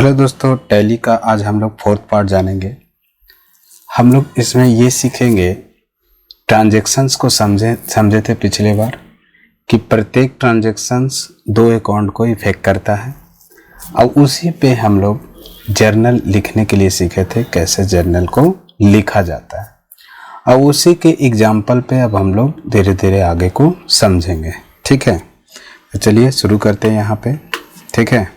Hello दोस्तों, tally का आज हम लोग 4th पार्ट जानेंगे। हम लोग इसमें ये सीखेंगे, ट्रांजैक्शंस को समझे थे पिछले बार कि प्रत्येक ट्रांजैक्शंस दो अकाउंट को इफेक्ट करता है। अब उसी पे हम लोग जर्नल लिखने के लिए सीखे थे, कैसे जर्नल को लिखा जाता है। अब उसी के एग्जाम्पल पे अब हम लोग धीरे धीरे आगे को समझेंगे। ठीक है, तो चलिए शुरू करते हैं यहाँ पे। ठीक है,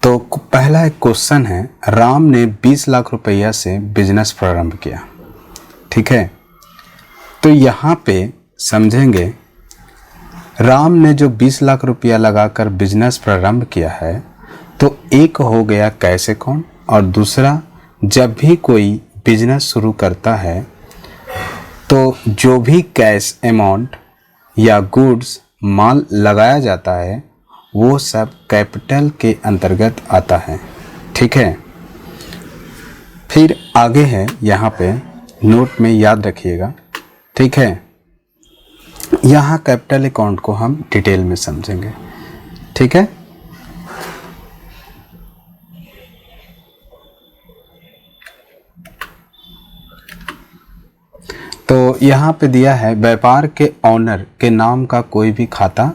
तो पहला एक क्वेश्चन है, राम ने 20 लाख रुपया से बिजनेस प्रारंभ किया। ठीक है, तो यहाँ पे समझेंगे, राम ने जो 20 लाख रुपया लगाकर बिजनेस प्रारंभ किया है, तो एक हो गया कैश अकाउंट, और दूसरा जब भी कोई बिजनेस शुरू करता है तो जो भी कैश अमाउंट या गुड्स माल लगाया जाता है वो सब कैपिटल के अंतर्गत आता है। ठीक है, फिर आगे है, यहाँ पे नोट में याद रखिएगा। ठीक है, यहाँ कैपिटल अकाउंट को हम डिटेल में समझेंगे। ठीक है, तो यहाँ पे दिया है, व्यापार के ऑनर के नाम का कोई भी खाता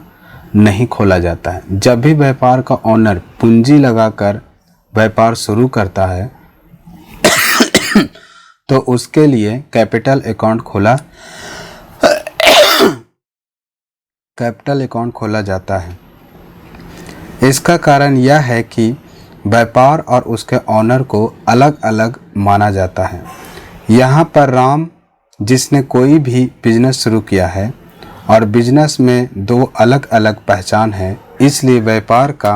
नहीं खोला जाता है। जब भी व्यापार का ऑनर पूंजी लगाकर व्यापार शुरू करता है तो उसके लिए कैपिटल अकाउंट खोला जाता है। इसका कारण यह है कि व्यापार और उसके ऑनर को अलग अलग माना जाता है। यहाँ पर राम, जिसने कोई भी बिजनेस शुरू किया है और बिजनेस में दो अलग अलग पहचान है, इसलिए व्यापार का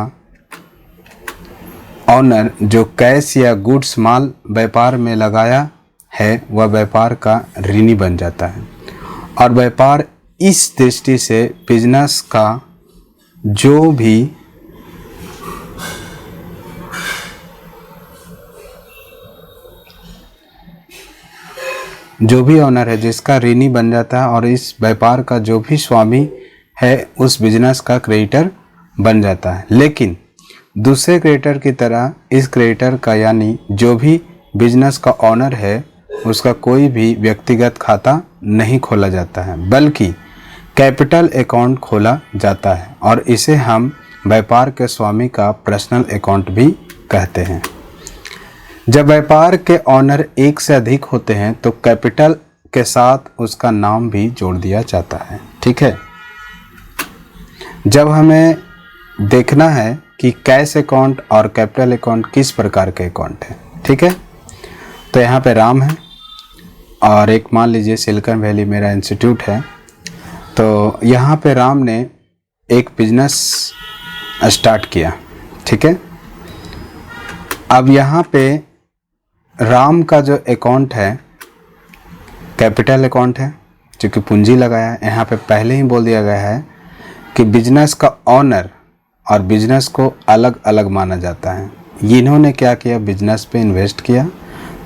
ऑनर जो कैश या गुड्स माल व्यापार में लगाया है वह व्यापार का ऋणी बन जाता है। और व्यापार इस दृष्टि से बिजनेस का जो भी ऑनर है जिसका ऋणी बन जाता है, और इस व्यापार का जो भी स्वामी है उस बिजनेस का क्रेडिटर बन जाता है। लेकिन दूसरे क्रेडिटर की तरह इस क्रेडिटर का, यानी जो भी बिजनेस का ऑनर है, उसका कोई भी व्यक्तिगत खाता नहीं खोला जाता है, बल्कि कैपिटल अकाउंट खोला जाता है, और इसे हम व्यापार के स्वामी का पर्सनल अकाउंट भी कहते हैं। जब व्यापार के ऑनर एक से अधिक होते हैं तो कैपिटल के साथ उसका नाम भी जोड़ दिया जाता है। ठीक है, जब हमें देखना है कि कैश अकाउंट और कैपिटल अकाउंट किस प्रकार के अकाउंट है। ठीक है, तो यहाँ पे राम है और एक मान लीजिए सिलिकॉन वैली मेरा इंस्टीट्यूट है। तो यहाँ पे राम ने एक बिजनेस स्टार्ट किया। ठीक है, अब यहाँ पे राम का जो अकाउंट है कैपिटल अकाउंट है, क्योंकि पूंजी लगाया है। यहाँ पे पहले ही बोल दिया गया है कि बिजनेस का ऑनर और बिजनेस को अलग अलग माना जाता है। इन्होंने क्या किया, बिजनेस पे इन्वेस्ट किया,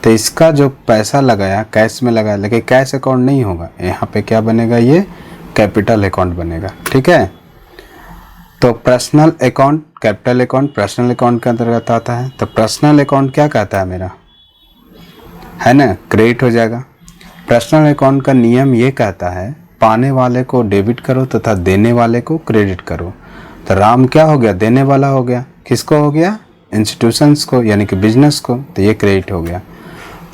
तो इसका जो पैसा लगाया कैश में लगाया, लेकिन कैश अकाउंट नहीं होगा। यहाँ पे क्या बनेगा, ये कैपिटल अकाउंट बनेगा। ठीक है, तो personal account, capital account personal account के अंतर्गत आता है। तो पर्सनल अकाउंट क्या कहता है मेरा, है ना, क्रेडिट हो जाएगा। पर्सनल अकाउंट का नियम ये कहता है, पाने वाले को डेबिट करो तथा देने वाले को क्रेडिट करो। तो राम क्या हो गया, देने वाला हो गया। किसको हो गया, इंस्टीट्यूशंस को, यानी कि बिजनेस को, तो ये क्रेडिट हो गया।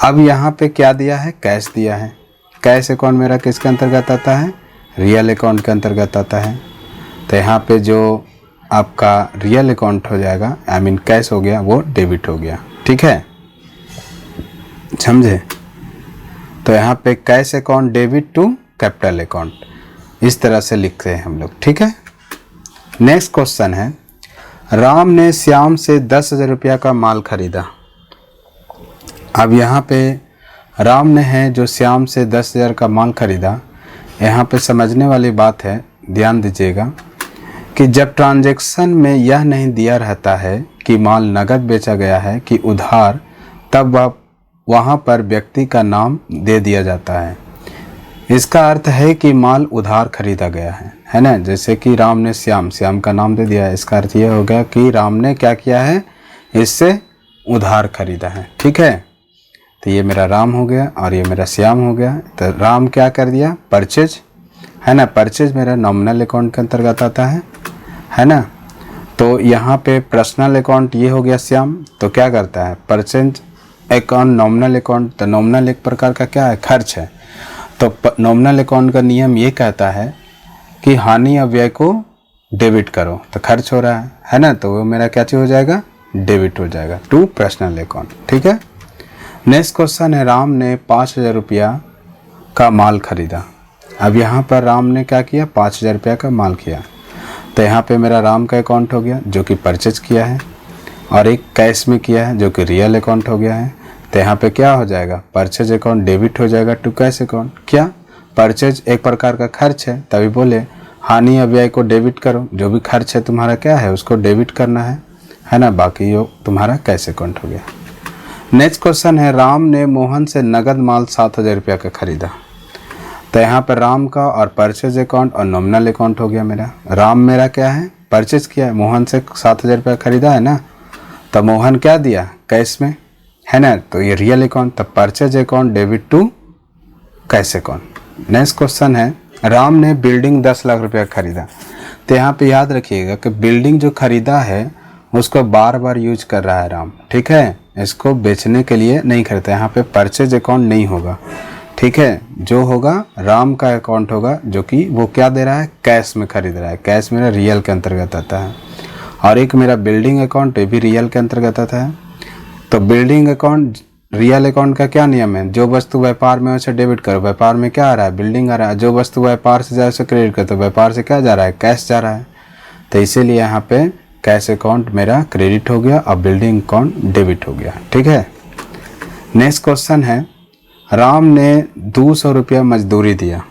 अब यहाँ पे क्या दिया है, कैश दिया है। कैश अकाउंट मेरा किसके अंतर्गत आता है, रियल अकाउंट के अंतर्गत आता है। तो यहाँ पे जो आपका रियल अकाउंट हो जाएगा, आई मीन कैश हो गया, वो डेबिट हो गया। ठीक है, समझे। तो यहाँ पे cash account debit to capital account, इस तरह से लिखते हैं हम लोग। ठीक है, नेक्स्ट क्वेश्चन है, राम ने श्याम से 10,000 रुपया का माल खरीदा। अब यहाँ पे राम ने है जो श्याम से 10,000 का माल खरीदा। यहाँ पे समझने वाली बात है, ध्यान दीजिएगा कि जब ट्रांजैक्शन में यह नहीं दिया रहता है कि माल नगद बेचा गया है कि उधार, तब वहाँ पर व्यक्ति का नाम दे दिया जाता है। इसका अर्थ है कि माल उधार खरीदा गया है। है ना। जैसे कि राम ने श्याम का नाम दे दिया, इसका अर्थ ये हो गया कि राम ने क्या किया है, इससे उधार खरीदा है। ठीक है, तो ये मेरा राम हो गया और ये मेरा श्याम हो गया। तो राम क्या कर दिया, परचेज, है ना। परचेज मेरा नॉमिनल अकाउंट के अंतर्गत आता है ना। तो यहाँ पे पर्सनल अकाउंट ये हो गया श्याम, तो क्या करता है, परचेज अकाउंट नॉमिनल अकाउंट। तो नॉमिनल एक प्रकार का क्या है, खर्च है। तो नॉमिनल अकाउंट का नियम ये कहता है कि हानि और व्यय को डेबिट करो। तो खर्च हो रहा है ना, तो वो मेरा क्या चीज हो जाएगा, डेबिट हो जाएगा टू पर्सनल अकाउंट। ठीक है, नेक्स्ट क्वेश्चन है, राम ने 5,000 रुपया का माल खरीदा। अब यहाँ पर राम ने क्या किया, 5,000 रुपया का माल किया। तो यहाँ पे मेरा राम का अकाउंट हो गया जो कि परचेज किया है, और एक कैश में किया है जो कि रियल अकाउंट हो गया है। तो यहाँ पे क्या हो जाएगा, परचेज अकाउंट डेबिट हो जाएगा टू कैश अकाउंट। क्या, परचेज एक प्रकार का खर्च है, तभी बोले हानि या व्यय को डेबिट करो। जो भी खर्च है तुम्हारा क्या है, उसको डेबिट करना है ना। बाकी यो तुम्हारा कैश अकाउंट हो गया। नेक्स्ट क्वेश्चन है, राम ने मोहन से नगद माल 7,000 रुपया का खरीदा। तो यहाँ पर राम का और परचेज अकाउंट और नॉमिनल अकाउंट हो गया मेरा। राम मेरा क्या है, परचेज किया है, मोहन से 7,000 रुपया खरीदा है ना। तो मोहन क्या दिया, कैश में, है ना। तो ये रियल अकाउंट, तब purchase account debit to cash account. Next question है, राम ने बिल्डिंग 10 लाख रुपया खरीदा। तो यहाँ पे याद रखिएगा कि बिल्डिंग जो खरीदा है उसको बार बार यूज कर रहा है राम। ठीक है, इसको बेचने के लिए नहीं खरीदा। यहाँ पे परचेज अकाउंट नहीं होगा। ठीक है, जो होगा राम का अकाउंट होगा, जो कि वो क्या दे रहा है, कैश में खरीद रहा है। कैश मेरा रियल के अंतर्गत आता है। और एक मेरा बिल्डिंग अकाउंट, ये भी रियल के अंतर्गत आता है। तो बिल्डिंग अकाउंट, रियल अकाउंट का क्या नियम है, जो वस्तु व्यापार में उसे डेबिट करो। व्यापार में क्या आ रहा है, बिल्डिंग आ रहा है। जो वस्तु व्यापार से जाए उसे क्रेडिट करो, तो व्यापार से क्या जा रहा है, कैश जा रहा है। तो इसीलिए यहाँ पे कैश अकाउंट मेरा क्रेडिट हो गया और बिल्डिंग अकाउंट डेबिट हो गया। ठीक है, नेक्स्ट क्वेश्चन है, राम ने 200 रुपया मजदूरी दिया।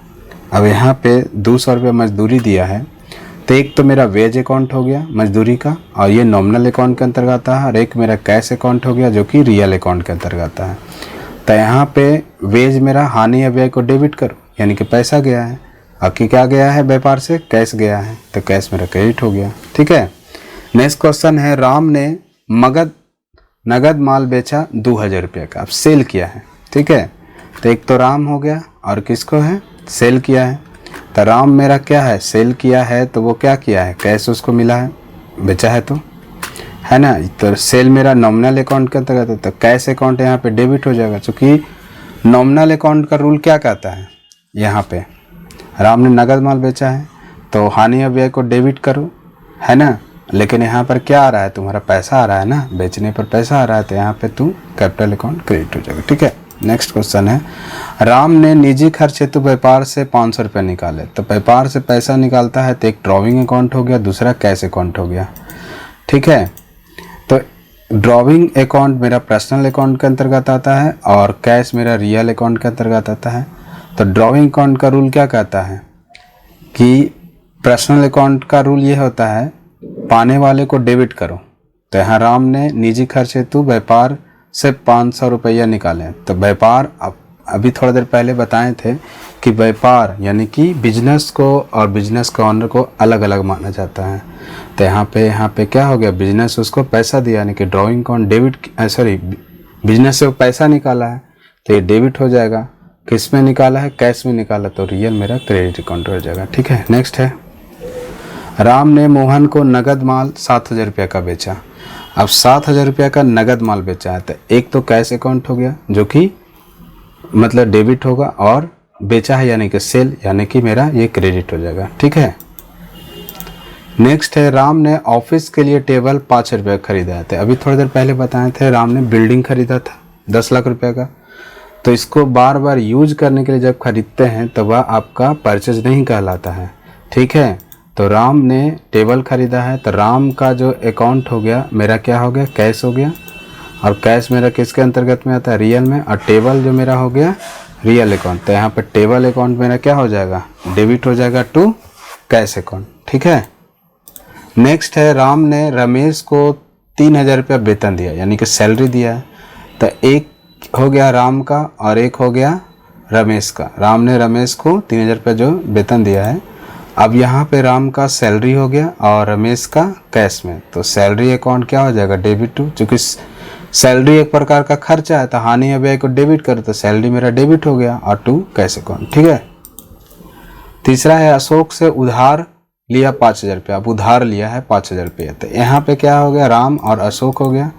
अब यहाँ पे 200 रुपया मजदूरी दिया है, तो एक तो मेरा वेज अकाउंट हो गया मजदूरी का, और ये नॉमिनल अकाउंट के अंतर्गत आता है। और एक मेरा कैश अकाउंट हो गया जो कि रियल अकाउंट के अंतर्गत आता है। तो यहाँ पे वेज मेरा हानि या व्यय को डेबिट करो, यानी कि पैसा गया है। बाकी क्या गया है, व्यापार से कैश गया है, तो कैश मेरा क्रेडिट हो गया। ठीक है, नेक्स्ट क्वेश्चन है, राम ने नगद माल बेचा 2,000 रुपये का। अब सेल किया है। ठीक है, तो एक तो राम हो गया और किसको है, सेल किया है। तो राम मेरा क्या है, सेल किया है, तो वो क्या किया है, कैश उसको मिला है, बेचा है तो, है ना। तो सेल मेरा नॉमिनल अकाउंट के अंतर्गत है, तो कैश अकाउंट यहाँ पे डेबिट हो जाएगा। क्योंकि नॉमिनल अकाउंट का रूल क्या कहता है, यहाँ पे राम ने नगद माल बेचा है तो हानि या व्यय को डेबिट करो, है ना। लेकिन यहाँ पर क्या आ रहा है, तुम्हारा पैसा आ रहा है ना, बेचने पर पैसा आ रहा है, तो यहाँ पे तू कैपिटल अकाउंट क्रेडिट हो जाएगा। ठीक है, नेक्स्ट क्वेश्चन है, राम ने निजी खर्च हेतु व्यापार से 500 रुपये निकाले। तो व्यापार से पैसा निकालता है तो एक ड्रॉविंग अकाउंट हो गया, दूसरा कैश अकाउंट हो गया। ठीक है, तो ड्रॉविंग अकाउंट मेरा पर्सनल अकाउंट के अंतर्गत आता है और कैश मेरा रियल अकाउंट के अंतर्गत आता है। तो ड्रॉविंग अकाउंट का रूल क्या कहता है कि पर्सनल अकाउंट का रूल ये होता है, पाने वाले को डेबिट करो। तो यहाँ राम ने निजी खर्च हेतु व्यापार से 500 रुपया निकाले। तो व्यापार, अभी थोड़ा देर पहले बताए थे कि व्यापार यानी कि बिजनेस को और बिजनेस के ऑनर को अलग अलग माना जाता है। तो यहाँ पे क्या हो गया, बिजनेस उसको पैसा दिया, यानी कि ड्रॉइंग अकाउंट डेबिट, बिजनेस से वो पैसा निकाला है तो ये डेबिट हो जाएगा। किस में निकाला है, कैश में निकाला, तो रियल मेरा क्रेडिट अकाउंट हो जाएगा। ठीक है, नेक्स्ट है, राम ने मोहन को नगद माल 7,000 रुपया का बेचा। अब 7,000 रुपया का नगद माल बेचा है, तो एक तो कैश अकाउंट हो गया जो कि मतलब डेबिट होगा, और बेचा है यानी कि सेल, यानी कि मेरा ये क्रेडिट हो जाएगा। ठीक है, नेक्स्ट है, राम ने ऑफिस के लिए टेबल 5 रुपये खरीदा था। अभी थोड़ी देर पहले बताए थे राम ने बिल्डिंग खरीदा था 10 लाख रुपये का। तो इसको बार बार यूज करने के लिए जब खरीदते हैं तो वह आपका परचेज नहीं कहलाता है। ठीक है, तो राम ने टेबल खरीदा है, तो राम का जो अकाउंट हो गया मेरा क्या हो गया, कैश हो गया। और कैश मेरा किसके अंतर्गत में आता है, रियल में। और टेबल जो मेरा हो गया रियल अकाउंट। तो यहाँ पर टेबल अकाउंट मेरा क्या हो जाएगा, डेबिट हो जाएगा टू कैश अकाउंट। ठीक है, नेक्स्ट है, राम ने रमेश को 3,000 रुपया वेतन दिया, यानी कि सैलरी दिया है। तो एक हो गया राम का और एक हो गया रमेश का। राम ने रमेश को 3,000 रुपया जो वेतन दिया है, अब यहाँ पे राम का सैलरी हो गया और रमेश का कैश में, तो सैलरी अकाउंट क्या हो जाएगा, डेबिट टू, चूँकि सैलरी एक प्रकार का खर्चा है तो हानि या व्यय को डेबिट करो तो सैलरी मेरा डेबिट हो गया और टू कैश अकाउंट। ठीक है। तीसरा है अशोक से उधार लिया 5,000 रुपया। अब उधार लिया है 5,000 रुपया, तो यहाँ पे क्या हो गया, राम और अशोक हो गया।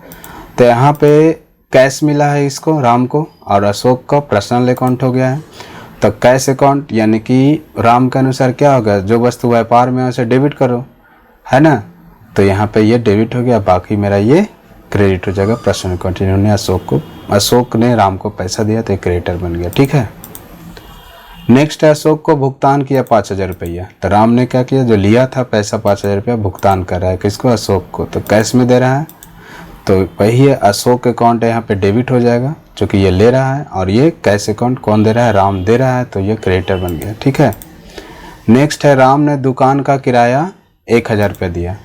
तो यहाँ पे कैश मिला है इसको राम को और अशोक का पर्सनल अकाउंट हो गया है। तो कैश अकाउंट यानी कि राम के अनुसार क्या होगा, जो वस्तु व्यापार में है उसे डेबिट करो, है ना। तो यहाँ पे ये डेबिट हो गया, बाकी मेरा ये क्रेडिट हो जाएगा पर्सनल अकाउंट। इन्होंने अशोक ने राम को पैसा दिया तो क्रेडिटर बन गया। ठीक है। नेक्स्ट है अशोक को भुगतान किया 5,000 रुपया। तो राम ने क्या किया, जो लिया था पैसा 5,000 रुपया भुगतान कर रहा है किसको, अशोक को, तो कैश में दे रहा है। तो वही है अशोक अकाउंट यहाँ पे डेबिट हो जाएगा क्योंकि ये ले रहा है, और ये कैश अकाउंट कौन दे रहा है, राम दे रहा है, तो ये क्रेडिटर बन गया। ठीक है। नेक्स्ट है राम ने दुकान का किराया 1,000 रुपये दिया।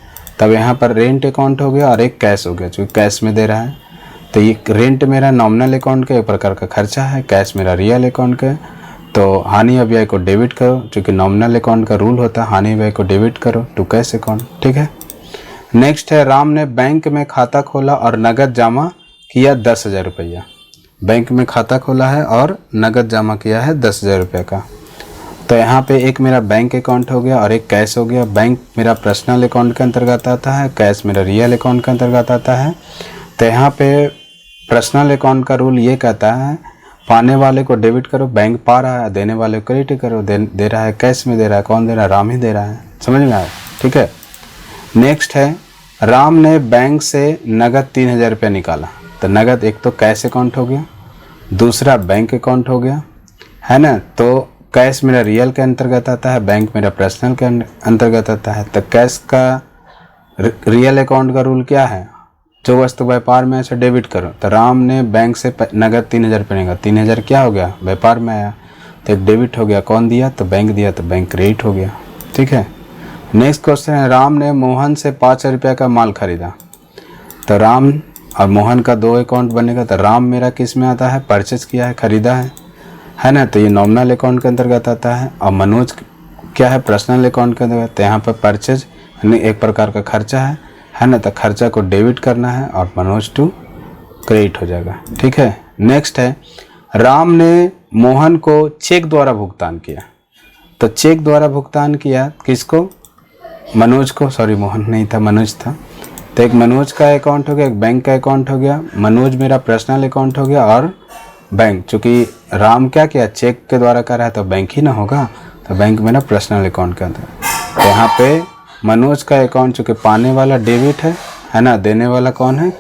तब यहाँ पर रेंट अकाउंट हो गया और एक कैश हो गया, क्योंकि कैश में दे रहा है। तो ये रेंट मेरा नॉमिनल अकाउंट का एक प्रकार का खर्चा है, कैश मेरा रियल अकाउंट का। तो हानि या व्यय को डेबिट करो, क्योंकि नॉमिनल अकाउंट का रूल होता है हानि व्यय को डेबिट करो टू कैश अकाउंट। ठीक है। नेक्स्ट है राम ने बैंक में खाता खोला और नगद जमा किया 10,000 रुपया। बैंक में खाता खोला है और नगद जमा किया है 10,000 रुपये का। तो यहाँ पे एक मेरा बैंक अकाउंट हो गया और एक कैश हो गया। बैंक मेरा पर्सनल अकाउंट के अंतर्गत आता है, कैश मेरा रियल अकाउंट के अंतर्गत आता है। तो यहाँ पे पर्सनल अकाउंट का रूल ये कहता है पाने वाले को डेबिट करो, बैंक पा रहा है, देने वाले को क्रेडिट करो, दे रहा है कैश में दे रहा है, कौन दे रहा है, राम ही दे रहा है। समझ में आया। ठीक है। नेक्स्ट है राम ने बैंक से नगद 3,000 रुपया निकाला। तो नगद एक तो कैश अकाउंट हो गया, दूसरा बैंक अकाउंट हो गया, है ना। तो कैश मेरा रियल के अंतर्गत आता है, बैंक मेरा पर्सनल के अंतर्गत आता है। तो कैश का रियल अकाउंट का रूल क्या है, जो वस्तु व्यापार में ऐसे डेबिट करो। तो राम ने बैंक से नगद 3,000 रुपये निकाला, 3,000 क्या हो गया, व्यापार में आया, तो एक डेबिट हो गया, कौन दिया, तो बैंक दिया, तो बैंक क्रेडिट हो गया। ठीक है। नेक्स्ट क्वेश्चन है राम ने मोहन से 5,000 रुपये का माल खरीदा। तो राम और मोहन का 2 अकाउंट बनेगा। तो राम मेरा किस में आता है, परचेज किया है, खरीदा है ना, तो ये नॉमिनल अकाउंट के अंतर्गत आता है। और मनोज क्या है, पर्सनल अकाउंट के अंतर्गत। तो यहाँ पर परचेज यानी एक प्रकार का खर्चा है ना, तो खर्चा को डेबिट करना है और मनोज टू क्रेडिट हो जाएगा। ठीक है। नेक्स्ट है राम ने मोहन को चेक द्वारा भुगतान किया। तो चेक द्वारा भुगतान किया किसको, मनोज को, सॉरी मोहन नहीं था, मनोज था। तो एक मनोज का अकाउंट हो गया, एक बैंक का अकाउंट हो गया। मनोज मेरा पर्सनल अकाउंट हो गया और बैंक, चूँकि राम क्या किया, चेक के द्वारा कर रहा है तो बैंक ही ना होगा, तो बैंक मेरा पर्सनल अकाउंट के अंदर। तो यहाँ पे मनोज का अकाउंट चूँकि पाने वाला डेबिट है ना, देने वाला कौन है,